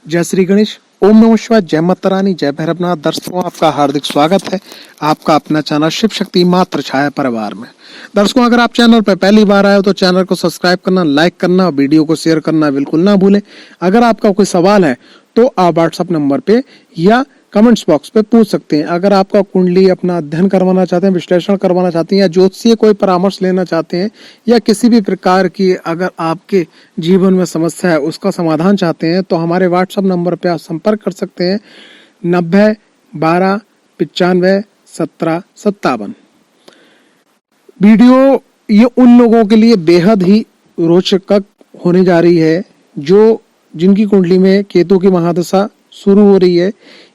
जय श्री गणेश। ओम नमः शिवाय। जय माता रानी। जय भैरवनाथ। दर्शकों, आपका हार्दिक स्वागत है आपका अपना चैनल शिव शक्ति मात्र छाया परिवार में। दर्शकों, अगर आप चैनल पर पहली बार आए हो तो चैनल को सब्सक्राइब करना, लाइक करना, वीडियो को शेयर करना बिल्कुल ना भूलें। अगर आपका कोई सवाल है तो आप व्हाट्सएप नंबर पे या कमेंट्स बॉक्स पे पूछ सकते हैं। अगर आपका कुंडली अपना अध्ययन करवाना चाहते हैं, विश्लेषण करवाना चाहते हैं या ज्योतिषीय कोई परामर्श लेना चाहते हैं या किसी भी प्रकार की अगर आपके जीवन में समस्या है उसका समाधान चाहते हैं तो हमारे व्हाट्सएप नंबर पे आप संपर्क कर सकते हैं 90 12 95 17 57। वीडियो ये उन लोगों के लिए बेहद ही रोचक होने जा रही है जो जिनकी कुंडली में केतु की महादशा शुरू हो रही है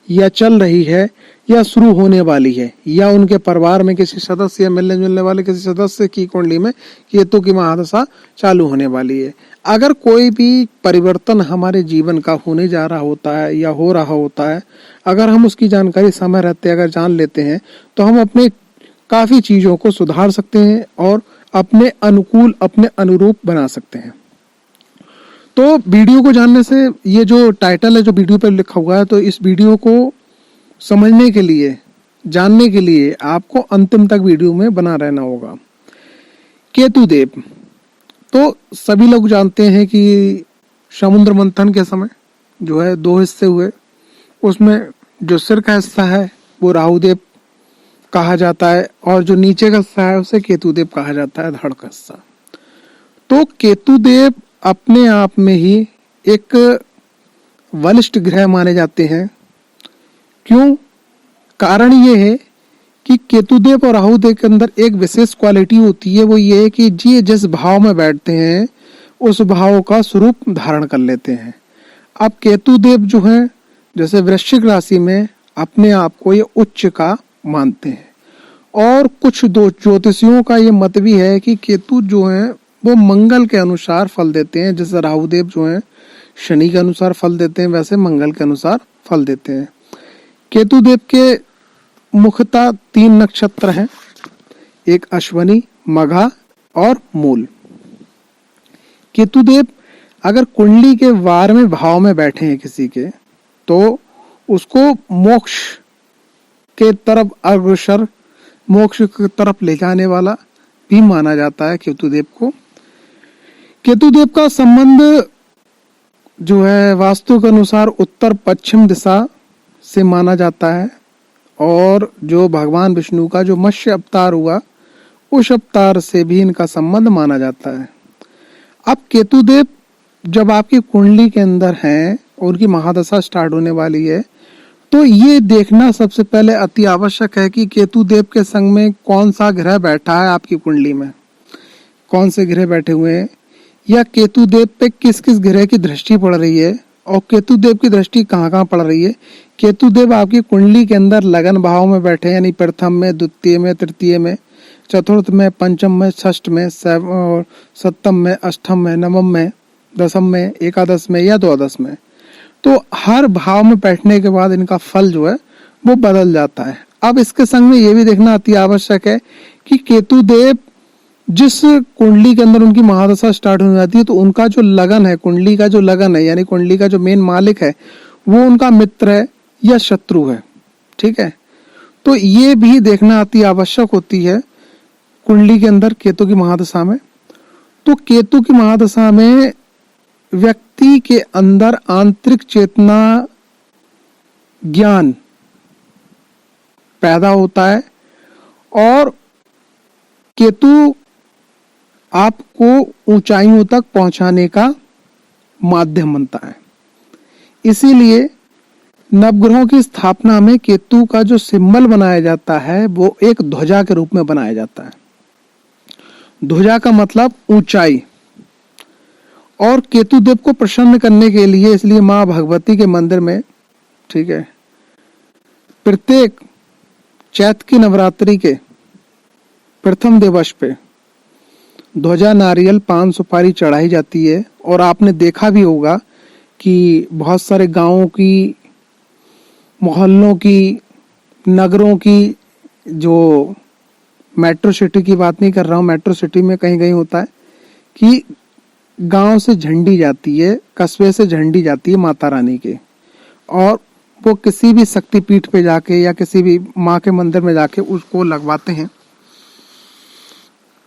या चल रही है या शुरू होने वाली है, या उनके परिवार में किसी सदस्य या मिलने जुलने वाले किसी सदस्य की कुंडली में केतु की महादशा चालू होने वाली है। अगर कोई भी परिवर्तन हमारे जीवन का होने जा रहा होता है या हो रहा होता है, अगर हम उसकी जानकारी समय रहते अगर जान लेते हैं तो हम अपने काफी चीजों को सुधार सकते हैं और अपने अनुकूल अपने अनुरूप बना सकते हैं। तो वीडियो को जानने से, ये जो टाइटल है जो वीडियो पर लिखा हुआ है, तो इस वीडियो को समझने के लिए, जानने के लिए आपको अंतिम तक वीडियो में बना रहना होगा। केतु देव, तो सभी लोग जानते हैं कि समुद्र मंथन के समय जो है 2 हिस्से हुए, उसमें जो सिर का हिस्सा है वो राहु देव कहा जाता है और जो नीचे का हिस्सा है उसे केतु देव कहा जाता है, धड़ का हिस्सा। तो केतु देव अपने आप में ही एक बलिष्ठ ग्रह माने जाते हैं। क्यों? कारण ये है कि केतुदेव और राहुदेव के अंदर एक विशेष क्वालिटी होती है, वो ये है कि जी जिस भाव में बैठते हैं उस भाव का स्वरूप धारण कर लेते हैं। अब केतुदेव जो है जैसे वृश्चिक राशि में अपने आप को ये उच्च का मानते हैं और कुछ दो ज्योतिषियों का ये मत भी है कि केतु जो है वो मंगल के अनुसार फल देते हैं। जैसे राहुदेव जो है शनि के अनुसार फल देते हैं, वैसे मंगल के अनुसार फल देते हैं। केतुदेव के मुख्यतः 3 नक्षत्र हैं, एक अश्वनी, मघा और मूल। केतुदेव अगर कुंडली के 12वें भाव में बैठे हैं किसी के, तो उसको मोक्ष के तरफ अग्रसर, मोक्ष की तरफ ले जाने वाला भी माना जाता है केतुदेव को। केतुदेव का संबंध जो है वास्तु के अनुसार उत्तर पश्चिम दिशा से माना जाता है और जो भगवान विष्णु का जो मत्स्य अवतार हुआ उस अवतार से भी इनका संबंध माना जाता है। अब केतुदेव जब आपकी कुंडली के अंदर हैं और उनकी महादशा स्टार्ट होने वाली है तो ये देखना सबसे पहले अति आवश्यक है कि केतुदेव के संग में कौन सा ग्रह बैठा है आपकी कुंडली में, कौन से ग्रह बैठे हुए हैं या केतुदेव पे किस किस ग्रह की दृष्टि पड़ रही है और केतुदेव की दृष्टि कहाँ कहाँ पड़ रही है। केतुदेव आपकी कुंडली के अंदर लगन भाव में बैठे, यानी प्रथम में, द्वितीय में, तृतीय में, चतुर्थ में, पंचम में, षष्ठ में, सप्तम में, अष्टम में, नवम में, दसम में, एकादश में या द्वादश में, तो हर भाव में बैठने के बाद इनका फल जो है वो बदल जाता है। अब इसके संग में ये भी देखना अति आवश्यक है कि केतुदेव जिस कुंडली के अंदर उनकी महादशा स्टार्ट हो जाती है तो उनका जो लगन है, कुंडली का जो लगन है, यानी कुंडली का जो मेन मालिक है वो उनका मित्र है या शत्रु है। ठीक है, तो ये भी देखना अति आवश्यक होती है कुंडली के अंदर केतु की महादशा में। तो केतु की महादशा में व्यक्ति के अंदर आंतरिक चेतना, ज्ञान पैदा होता है और केतु आपको ऊंचाइयों तक पहुंचाने का माध्यम बनता है। इसीलिए नवग्रहों की स्थापना में केतु का जो सिंबल बनाया जाता है वो एक ध्वजा के रूप में बनाया जाता है। ध्वजा का मतलब ऊंचाई। और केतुदेव को प्रसन्न करने के लिए इसलिए माँ भगवती के मंदिर में, ठीक है, प्रत्येक चैत्र की नवरात्रि के प्रथम दिवस पे ध्वजा, नारियल, पान, सुपारी चढ़ाई जाती है। और आपने देखा भी होगा कि बहुत सारे गांवों की, मोहल्लों की, नगरों की, जो मेट्रो सिटी की बात नहीं कर रहा हूँ, मेट्रो सिटी में कहीं कहीं होता है कि गांव से झंडी जाती है, कस्बे से झंडी जाती है माता रानी के, और वो किसी भी शक्तिपीठ पे जाके या किसी भी माँ के मंदिर में जाके उसको लगवाते हैं,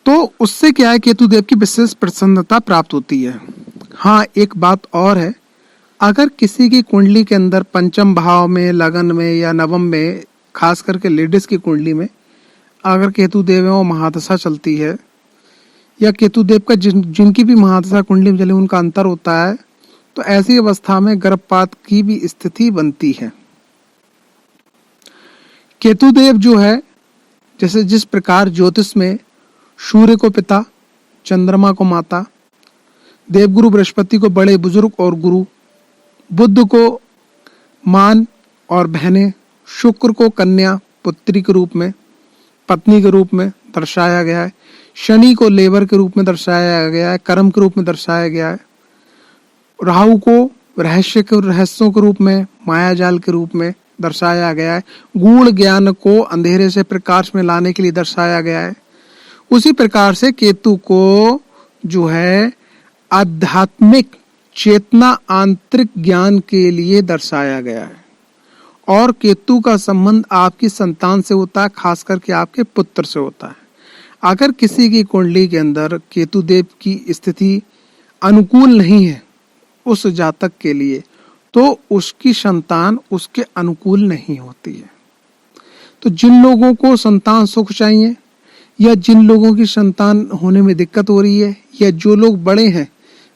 तो उससे क्या है, केतुदेव की विशेष प्रसन्नता प्राप्त होती है। हाँ, एक बात और है, अगर किसी की कुंडली के अंदर पंचम भाव में, लगन में या नवम में, खास करके लेडीज की कुंडली में अगर केतुदेव है वो महादशा चलती है, या केतुदेव का जिनकी भी महादशा कुंडली में चले उनका अंतर होता है, तो ऐसी अवस्था में गर्भपात की भी स्थिति बनती है। केतुदेव जो है, जैसे जिस प्रकार ज्योतिष में सूर्य को पिता, चंद्रमा को माता, देवगुरु बृहस्पति को बड़े बुजुर्ग और गुरु, बुध को मान और बहनें, शुक्र को कन्या पुत्री के रूप में, पत्नी के रूप में दर्शाया गया है, शनि को लेबर के रूप में दर्शाया गया है, कर्म के रूप में दर्शाया गया है, राहु को रहस्यों के रूप में, माया जाल के रूप में दर्शाया गया है, गूढ़ ज्ञान को अंधेरे से प्रकाश में लाने के लिए दर्शाया गया है। उसी प्रकार से केतु को जो है आध्यात्मिक चेतना, आंतरिक ज्ञान के लिए दर्शाया गया है। और केतु का संबंध आपकी संतान से होता है, खास करके आपके पुत्र से होता है। अगर किसी की कुंडली के अंदर केतुदेव की स्थिति अनुकूल नहीं है उस जातक के लिए, तो उसकी संतान उसके अनुकूल नहीं होती है। तो जिन लोगों को संतान सुख चाहिए, या जिन लोगों की संतान होने में दिक्कत हो रही है, या जो लोग बड़े हैं,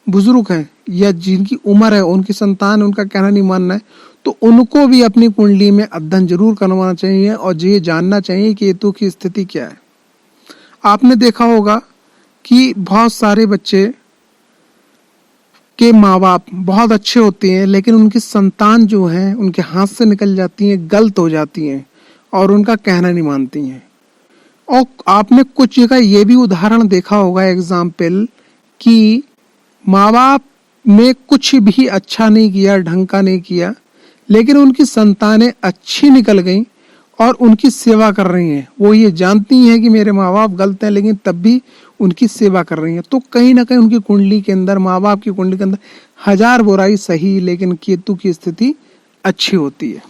बुजुर्ग हैं, या जिनकी उम्र है, उनकी संतान उनका कहना नहीं मानना है, तो उनको भी अपनी कुंडली में अध्ययन जरूर करवाना चाहिए और ये जानना चाहिए कि केतु की स्थिति क्या है। आपने देखा होगा कि बहुत सारे बच्चे के माँ बाप बहुत अच्छे होते हैं, लेकिन उनकी संतान जो है उनके हाथ से निकल जाती है, गलत हो जाती हैं और उनका कहना नहीं मानती हैं। और आपने कुछ जगह ये भी उदाहरण देखा होगा, एग्जाम्पल, कि माँ बाप ने कुछ भी अच्छा नहीं किया, ढंग का नहीं किया, लेकिन उनकी संतानें अच्छी निकल गईं और उनकी सेवा कर रही हैं। वो ये जानती हैं कि मेरे माँ बाप गलत हैं, लेकिन तब भी उनकी सेवा कर रही हैं। तो कहीं ना कहीं उनकी कुंडली के अंदर, माँ बाप की कुंडली के अंदर हजार बुराई सही, लेकिन केतु की स्थिति अच्छी होती है।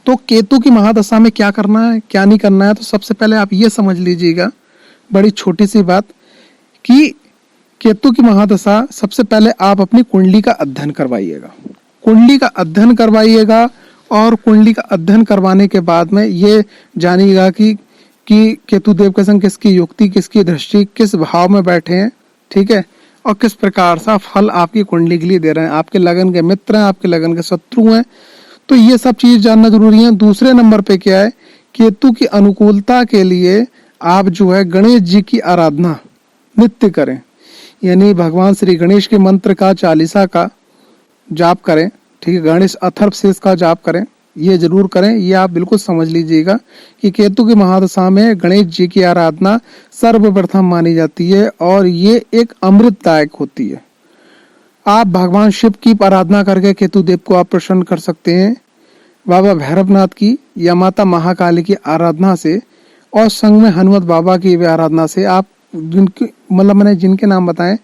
तो केतु की महादशा में क्या करना है, क्या नहीं करना है, तो सबसे पहले आप ये समझ लीजिएगा, बड़ी छोटी सी बात, कि केतु की महादशा सबसे पहले आप अपनी कुंडली का अध्ययन करवाइएगा। कुंडली का अध्ययन करवाइएगा, और कुंडली का अध्ययन करवाने के बाद में ये जानिएगा कि केतुदेव के संग किसकी युक्ति, किसकी दृष्टि, किस भाव में बैठे हैं, ठीक है, और किस प्रकार सा फल आपकी कुंडली के लिए दे रहे हैं। आपके लगन के मित्र हैं, आपके लगन के शत्रु हैं, तो ये सब चीज जानना जरूरी है। दूसरे नंबर पे क्या है, केतु की अनुकूलता के लिए आप जो है गणेश जी की आराधना नित्य करें, यानी भगवान श्री गणेश के मंत्र का, चालीसा का जाप करें, ठीक है, गणेश अथर्वशीर्ष का जाप करें, ये जरूर करें। ये आप बिल्कुल समझ लीजिएगा कि केतु की महादशा में गणेश जी की आराधना सर्वप्रथम मानी जाती है, और ये एक अमृतदायक होती है। आप भगवान शिव की आराधना करके केतुदेव को आप प्रसन्न कर सकते हैं, बाबा भैरवनाथ की या माता महाकाली की आराधना से, और संग में हनुमत बाबा की आराधना से। आप जिनकी मतलब मैंने जिनके नाम बताए,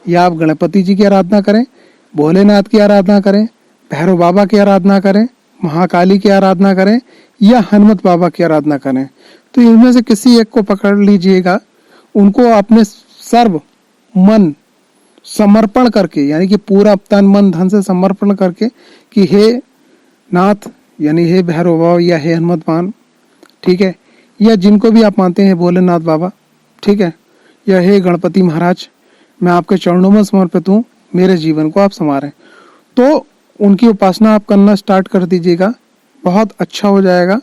या आप गणपति जी की आराधना करें, भोलेनाथ की आराधना करें, भैरव बाबा की आराधना करें, महाकाली की आराधना करें, या हनुमत बाबा की आराधना करें। तो इनमें से किसी एक को पकड़ लीजिएगा, उनको अपने सर्व मन समर्पण करके, यानी कि पूरा तन मन धन से समर्पण करके, कि हे नाथ, यानी हे भैरव बाबा या हे हनुमत मान, ठीक है, या जिनको भी आप मानते हैं, भोलेनाथ बाबा, ठीक है, या हे गणपति महाराज, मैं आपके चरणों में समर्पित हूँ, मेरे जीवन को आप संवारें। तो उनकी उपासना आप करना स्टार्ट कर दीजिएगा, बहुत अच्छा हो जाएगा।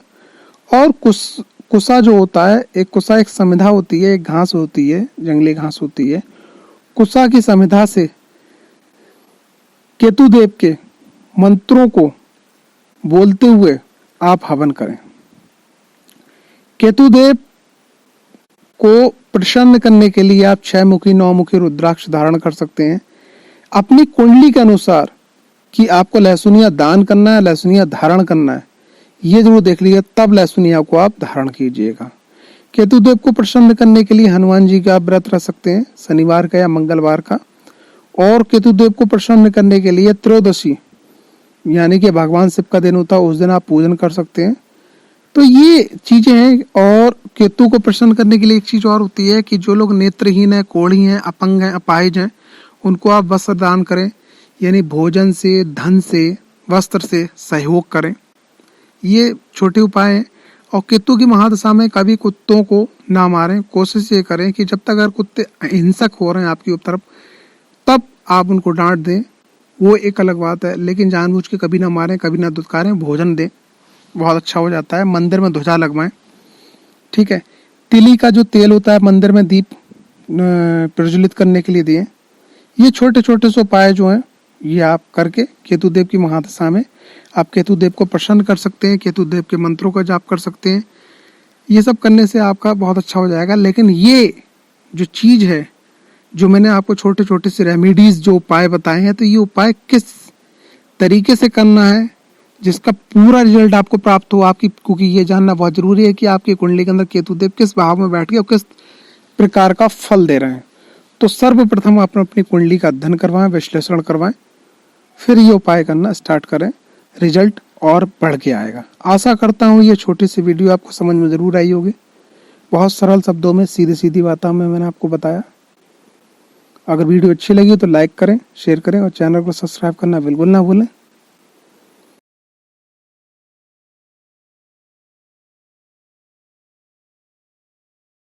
और कुसा जो होता है, एक कुसा एक समिधा होती है, एक घास होती है, जंगली घास होती है। कुसा की समिधा से केतुदेव के मंत्रों को बोलते हुए आप हवन करें। केतुदेव को प्रसन्न करने के लिए आप 6 मुखी 9 मुखी रुद्राक्ष धारण कर सकते हैं। अपनी कुंडली के अनुसार कि आपको लहसुनिया दान करना है, लहसुनिया धारण करना है, ये जरूर देख लीजिए, तब लहसुनिया को आप धारण कीजिएगा। केतुदेव को प्रसन्न करने के लिए हनुमान जी का व्रत रख सकते हैं, शनिवार का या मंगलवार का, और केतुदेव को प्रसन्न करने के लिए त्रयोदशी यानी कि भगवान शिव का दिन होता है, उस दिन आप पूजन कर सकते हैं। तो ये चीजें हैं। और केतु को प्रसन्न करने के लिए एक चीज और होती है कि जो लोग नेत्रहीन है, कोढ़ी हैं, अपंग हैं, अपाहिज हैं, उनको आप वस्त्र दान करें, यानी भोजन से, धन से, वस्त्र से सहयोग करें। ये छोटे उपाय हैं। और केतु की महादशा में कभी कुत्तों को ना मारें। कोशिश ये करें कि जब तक अगर कुत्ते हिंसक हो रहे हैं आपकी तरफ, तब आप उनको डांट दें, वो एक अलग बात है, लेकिन जानबूझ के कभी ना मारें, कभी ना दुत्कारें। भोजन दें, बहुत अच्छा हो जाता है। मंदिर में ध्वजा लगवाएं, ठीक है। तिली का जो तेल होता है मंदिर में दीप प्रज्वलित करने के लिए दिए। ये छोटे छोटे से उपाय जो हैं ये आप करके केतुदेव की महादशा में आप केतुदेव को प्रसन्न कर सकते हैं, केतुदेव के मंत्रों का जाप कर सकते हैं। ये सब करने से आपका बहुत अच्छा हो जाएगा। लेकिन ये जो चीज है, जो मैंने आपको छोटे छोटे से रेमेडीज जो उपाय बताए हैं, तो ये उपाय किस तरीके से करना है जिसका पूरा रिजल्ट आपको प्राप्त हो आपकी, क्योंकि ये जानना बहुत जरूरी है कि आपकी कुंडली के अंदर केतुदेव किस भाव में बैठ गए और किस प्रकार का फल दे रहे हैं। तो सर्वप्रथम आप अपनी कुंडली का अध्ययन करवाएं, विश्लेषण करवाएं, फिर ये उपाय करना स्टार्ट करें। रिजल्ट और बढ़ के आएगा। आशा करता हूँ ये छोटी सी वीडियो आपको समझ में जरूर आई होगी। बहुत सरल शब्दों में, सीधी सीधी बातों में मैंने आपको बताया। अगर वीडियो अच्छी लगी तो लाइक करें, शेयर करें और चैनल को सब्सक्राइब करना बिल्कुल ना भूलें।